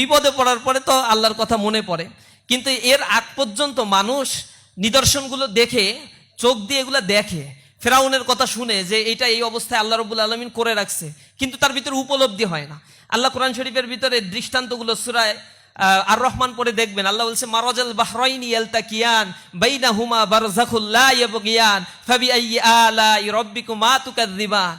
বিপদে পড়ার পরে তো আল্লাহর কথা মনে পড়ে, কিন্তু এর আগ পর্যন্ত মানুষ নিদর্শনগুলো দেখে, চোখ দিয়ে এগুলো দেখে, ফেরাউনের কথা শুনে যে এটা এই অবস্থায় আল্লাহ রাব্বুল আলামিন করে রাখছে, কিন্তু তার ভিতরে উপলব্ধি হয় না। আল্লাহ কোরআন শরীফের ভিতরে দৃষ্টান্তগুলো সূরা আর রহমান পড়ে দেখবেন, আল্লাহ বলছে মারাজাল বাহরাইনি ইয়ালতাকিয়ান বাইনাহুমা বারযাখুল লা ইয়াবগিয়ান ফাবিআইয়ি আলাই রাব্বিকুমা তুকাযযিবান।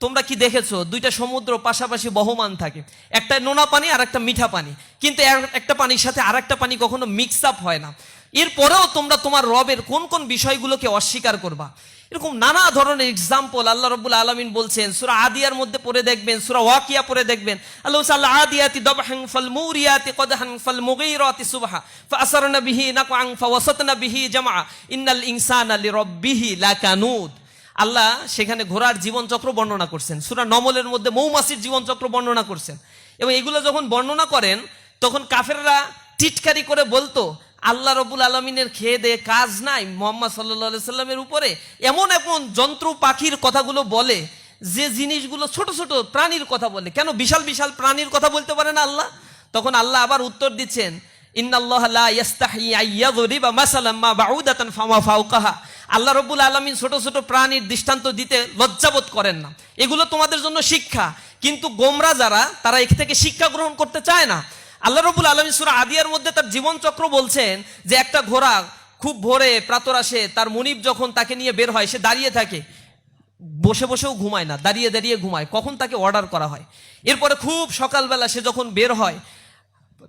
তোমরা কি দেখেছো দুইটা সমুদ্র পাশাপাশি বহমান থাকে, একটা নোনা পানি আর একটা মিঠা পানি, কিন্তু একটা পানির সাথে আর একটা পানি কখনো মিক্স আপ হয় না। এরপরেও তোমরা তোমার রবের কোন কোন বিষয়গুলোকে অস্বীকার করবা। এরকম নানা ধরনের এক্সাম্পল আল্লাহ রাব্বুল আলামিন বলছেন। সূরা আদিয়ার মধ্যে পড়ে দেখবেন, সূরা ওয়াকিয়া পড়ে দেখবেন, আল্লাহ বলছে আদিয়াতি দাবহান ফাল মুরিয়াতি কদহান ফাল মুগীরাতি সুবহা ফাআসরনা বিহি নাকআন ফাওয়াসাতনা বিহি জামআ ইন্নাল ইনসানা লিরাব্বিহি লাকানুদ। আল্লাহ সেখানে ঘোড়ার জীবনচক্র বর্ণনা করছেন, সূরা নমলের মধ্যে মৌমাছির জীবনচক্র বর্ণনা করছেন। এবং এগুলো যখন বর্ণনা করেন তখন কাফেররা টিটকারি করে বলতো আল্লাহ রাব্বুল আলামিনের খেয়ে দিয়ে কাজ নাই মুহাম্মদ সাল্লাল্লাহু আলাইহি সাল্লামের উপরে। এমন এমন যন্ত্র পাখির কথাগুলো বলে, যে জিনিসগুলো ছোট ছোট প্রাণীর কথা বলে, কেন বিশাল বিশাল প্রাণীর কথা বলতে পারে না আল্লাহ? তখন আল্লাহ আবার উত্তর দিচ্ছেন, ইন্নাল্লাহা লা ইয়াস্তাহি আইয়াযরিবা মাসালাম মা বাউদাতান ফামা ফাওকাহা। আল্লাহ রাব্বুল আলামিন ছোট ছোট প্রাণীর দৃষ্টান্ত দিতে লজ্জাবোধ করেন না। এগুলো তোমাদের জন্য শিক্ষা, কিন্তু গোমরা যারা তারা এর থেকে শিক্ষা গ্রহণ করতে চায় না। আল্লাহ রাব্বুল আলামিন সূরা আদিয়ার মধ্যে তার জীবনচক্র বলছেন যে একটা ঘোড়া খুব ভোরে প্রাতর আসে, তার মুনিব যখন তাকে নিয়ে বের হয় সে দাঁড়িয়ে থাকে, বসে বসেও ঘুমায় না, দাঁড়িয়ে দাঁড়িয়ে ঘুমায়, কখন তাকে অর্ডার করা হয়। এরপরে খুব সকালবেলা সে যখন বের হয়,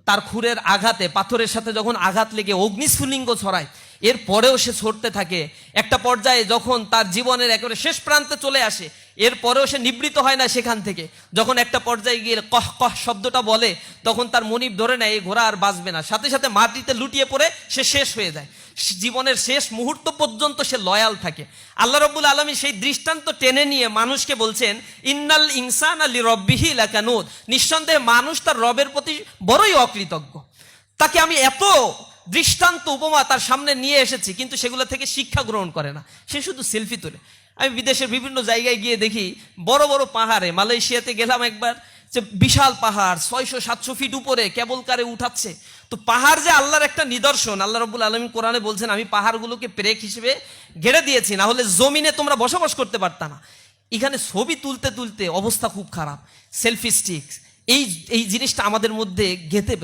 তার খুরের আঘাতে, পাথরের সাথে যখন আঘাত লেগে অগ্নিস্ফুলিঙ্গ ছড়ায়, এরপরেও সে ছড়তে থাকে। একটা পর্যায়ে যখন তার জীবনের একেবারে শেষ প্রান্তে চলে আসে, এরপরেও সে নিবৃত হয় না সেখান থেকে। যখন একটা পর্যায়ে গিয়ে কহ কহ শব্দটা বলে, তখন তার মনিব ধরে নেয় এই ঘোড়া আর বাঁচবে না, সাথে সাথে মাটিতে লুটিয়ে পড়ে সে শেষ হয়ে যায়। জীবনের শেষ মুহূর্ত পর্যন্ত সে লয়াল থাকে। আল্লাহ রাব্বুল আলামিন সেই দৃষ্টান্ত টেনে নিয়ে মানুষকে বলছেন, ইন্নাল ইনসানা লিরাব্বিহি লাকানুদ। নিঃসন্দেহে মানুষ তার রবের প্রতি বড়ই অকৃতজ্ঞ। তাকে আমি এত দৃষ্টান্ত উপমা তার সামনে নিয়ে এসেছি, কিন্তু সেগুলো থেকে শিক্ষা গ্রহণ করে না, সে শুধু সেলফি তোলে। আমি বিদেশের বিভিন্ন জায়গায় গিয়ে দেখি বড় বড় পাহাড়ে, মালয়েশিয়াতে গেলাম একবার, যে বিশাল পাহাড় 600-700 ফিট উপরে কেবল কারে উঠাচ্ছে। তো পাহাড় যে আল্লাহর একটা নিদর্শন, আল্লাহ রাব্বুল আলামিন কোরআনে বলছেন আমি পাহাড়গুলোকে পেরেক হিসেবে গেড়ে দিয়েছি, না হলে জমিনে তোমরা বসবাস করতে পারতা না। এখানে ছবি তুলতে তুলতে অবস্থা খুব খারাপ, সেলফি স্টিক, এই জিনিসটা আমাদের মধ্যে গেঁথে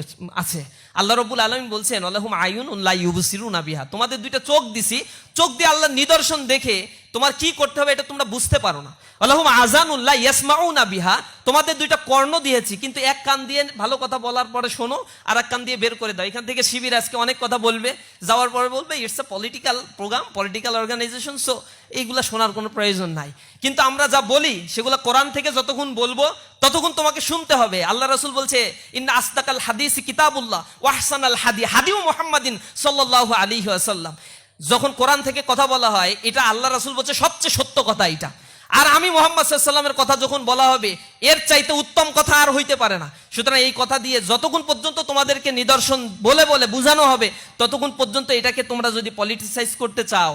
আছে। আল্লাহ রাব্বুল আলামিন বলছেন আল্লাহুম আয়ুনুন লা ইউবসিরুনা বিহা, তোমাদের দুইটা চোখ দিছি, চোখ দিয়ে আল্লাহর নিদর্শন দেখে তোমার কি করতে হবে এটা তোমরা বুঝতে পারো না। আল্লাহুম আযানুন লা ইয়াসমাউনা বিহা, তোমাদের দুইটা কর্ণ দিয়েছি, কিন্তু এক কান দিয়ে ভালো কথা বলার পরে শোনো, আর এক কান দিয়ে বের করে দাও। এখান থেকে শিবির আজকে অনেক কথা বলবে, যাওয়ার পরে বলবে it's a political programme, political organisation, so এইগুলা শোনার কোনো প্রয়োজন নাই। কিন্তু আমরা যা বলি সেগুলো কোরআন থেকে যতক্ষণ বলবো ততক্ষণ তোমাকে শুনতে হবে। আল্লাহ রাসূল বলছে ইন্না আসদাকাল হাদিস কিতাবুল্লাহ ওয়া আহসানাল হাদি হাদিউ মুহাম্মাদিন সাল্লাল্লাহু আলাইহি ওয়াসাল্লাম। যখন কোরআন থেকে কথা বলা হয়, এটা আল্লাহ রাসূল বলছে সবচেয়ে সত্য কথা এটা। আর আমি মুহাম্মদ সাল্লাল্লাহু আলাইহি ওয়াসাল্লামের কথা যখন বলা হবে, এর চাইতে উত্তম কথা আর হইতে পারে না। সুতরাং এই কথা দিয়ে যতক্ষণ পর্যন্ত তোমাদেরকে নিদর্শন বলে বলে বোঝানো হবে, ততক্ষণ পর্যন্ত এটাকে তোমরা যদি পলিটিসাইজ করতে চাও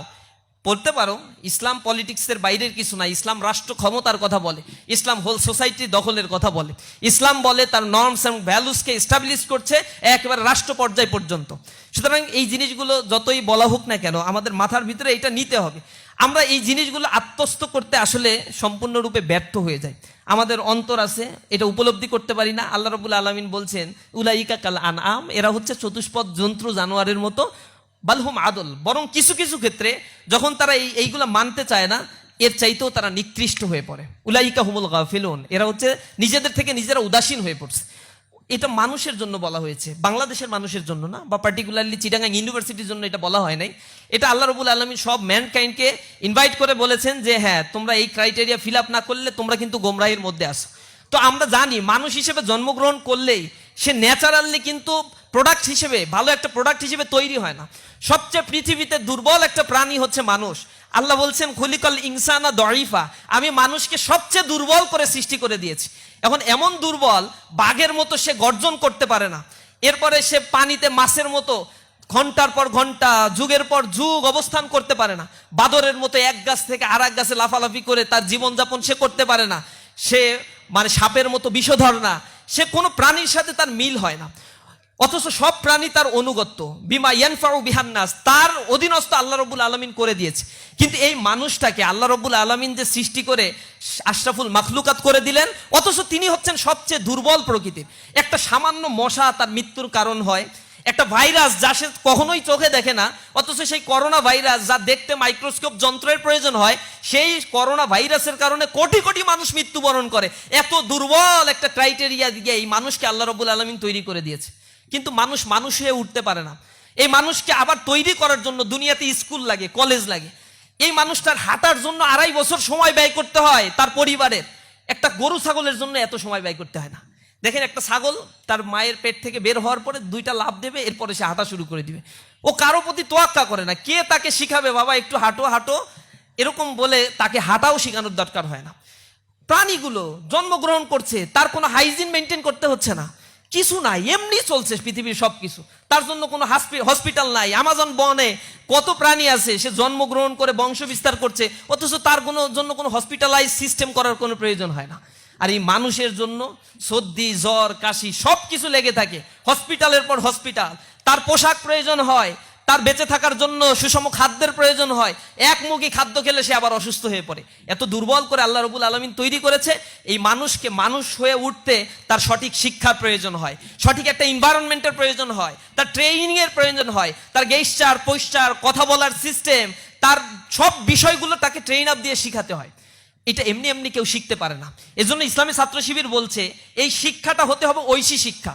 বলতে পারো। ইসলাম পলিটিক্সের বাইরের কিছু না। ইসলাম রাষ্ট্র ক্ষমতার কথা বলে, ইসলাম হোল সোসাইটি দখলের কথা বলে, ইসলাম বলে তার নর্মস এবং ভ্যালুসকে এস্টাবলিশ করছে একেবারে রাষ্ট্র পর্যায় পর্যন্ত। সুতরাং এই জিনিসগুলো যতই বলা হোক না কেন, আমাদের মাথার ভিতরে এটা নিতে হবে। আমরা এই জিনিসগুলো আত্মস্থ করতে আসলে সম্পূর্ণরূপে ব্যর্থ হয়ে যাই। আমাদের অন্তর আছে, এটা উপলব্ধি করতে পারি না। আল্লাহ রাব্বুল আলামিন বলছেন উলাইকা কাল আনআম, এরা হচ্ছে চতুষ্পদ জন্তু জানোয়ারের মতো, বালহুম আদল, বরং কিছু কিছু ক্ষেত্রে যখন তারা এইগুলা মানতে চায় না, এর চাইতেও তারা নিকৃষ্ট হয়ে পড়ে। উলাইকা হুমুল গাফিলুন, এরা হচ্ছে নিজেদের থেকে নিজেরা উদাসীন হয়ে পড়ছে। এটা মানুষের জন্য বলা হয়েছে, বাংলাদেশের মানুষের জন্য না, বা পার্টিকুলারলি চিটাগাং ইউনিভার্সিটির জন্য এটা বলা হয় নাই। এটা আল্লাহ রাব্বুল আলামিন সব ম্যানকাইন্ডকে ইনভাইট করে বলেছেন যে হ্যাঁ, তোমরা এই ক্রাইটেরিয়া ফিল আপ না করলে তোমরা কিন্তু গোমরাহির মধ্যে আসো। তো আমরা জানি মানুষ হিসেবে জন্মগ্রহণ করলেই সে ন্যাচারালি কিন্তু প্রোডাক্ট হিসেবে, ভালো একটা প্রোডাক্ট হিসেবে তৈরি হয় না। সবচেয়ে পৃথিবীতে দুর্বল একটা প্রাণী হচ্ছে মানুষ। আল্লাহ বলছেন খুলিকাল ইনসানা দঈফা, আমি মানুষকে সবচেয়ে দুর্বল করে সৃষ্টি করে দিয়েছি। এখন এমন দুর্বল, বাঘের মতো সে গর্জন করতে পারে না, এরপরে সে পানিতে মাছের মতো ঘন্টার পর ঘন্টা, যুগের পর যুগ অবস্থান করতে পারে না, বাদরের মতো এক গাছ থেকে আর এক গাছে লাফালাফি করে তার জীবনযাপন সে করতে পারে না, সে মানে সাপের মতো বিষধর না, সে কোনো প্রাণীর সাথে তার মিল হয় না, অথচ সব প্রাণী তার অনুগত্য। বিমা ইয়ানফাউ বিহান নাস, তার অধীনস্থ আল্লাহ রাব্বুল আলামিন করে দিয়েছে। কিন্তু এই মানুষটাকে আল্লাহ রাব্বুল আলামিন যে সৃষ্টি করে আশরাফুল মাখলুকাত করে দিলেন, অথচ তিনি হচ্ছেন সবচেয়ে দুর্বল প্রকৃতির। একটা সামান্য মশা তার মৃত্যুর কারণ হয়, একটা ভাইরাস যা সে কখনোই চোখে দেখে না, অথচ সেই করোনা ভাইরাস যা দেখতে মাইক্রোস্কোপ যন্ত্রের প্রয়োজন হয়, সেই করোনা ভাইরাসের কারণে কোটি কোটি মানুষ মৃত্যুবরণ করে। এত দুর্বল একটা ক্রাইটেরিয়া দিয়ে এই মানুষকে আল্লাহ রাব্বুল আলামিন তৈরি করে দিয়েছে। কিন্তু মানুষ মানুষ হয়ে উঠতে পারে না। এই মানুষকে আবার তৈরি করার জন্য দুনিয়াতে স্কুল লাগে, কলেজ লাগে। এই মানুষটার হাঁটার জন্য 2.5 বছর সময় ব্যয় করতে হয় তার পরিবারের। একটা গরু ছাগলের জন্য এত সময় ব্যয় করতে হয় না। দেখেন একটা ছাগল তার মায়ের পেট থেকে বের হওয়ার পরে 2টা লাফ দেবে, এরপরে সে হাঁটা শুরু করে দিবে। ও কারো প্রতি তোয়াক্কা করে না। কে তাকে শিখাবে বাবা একটু হাঁটো হাঁটো, এরকম বলে তাকে হাঁটাও শেখানোর দরকার হয় না। প্রাণীগুলো জন্মগ্রহণ করছে, তার কোনো হাইজিন মেনটেন করতে হচ্ছে না, কিছু নাই, এমনি চলছে পৃথিবীর সবকিছু। তার জন্য কোনো হসপিটাল নাই। আমাজন বনে কত প্রাণী আছে, সে জন্মগ্রহণ করে বংশ বিস্তার করছে, অথচ তার জন্য কোনো হসপিটালাইজ সিস্টেম করার কোনো প্রয়োজন হয় না। আর এই মানুষের জন্য সর্দি জ্বর কাশি সব কিছু লেগে থাকে, হসপিটালের পর হসপিটাল। তার পোশাক প্রয়োজন হয়, তার বেঁচে থাকার জন্য সুষম খাদ্যের প্রয়োজন হয়। একমুখী খাদ্য খেলে সে আবার অসুস্থ হয়ে পড়ে। এত দুর্বল করে আল্লাহ রাব্বুল আলামিন তৈরি করেছে। এই মানুষকে মানুষ হয়ে উঠতে তার সঠিক শিক্ষার প্রয়োজন হয়, সঠিক একটা এনভায়রনমেন্টের প্রয়োজন হয়, তার ট্রেনিং এর প্রয়োজন হয়, তার গেস্টার পোস্টার কথা বলার সিস্টেম, তার সব বিষয়গুলো তাকে ট্রেন আপ দিয়ে শিখাতে হয়। এটা এমনি এমনি কেউ শিখতে পারে না। এজন্য ইসলামী ছাত্র শিবির বলছে এই শিক্ষাটা হতে হবে ঐশী শিক্ষা।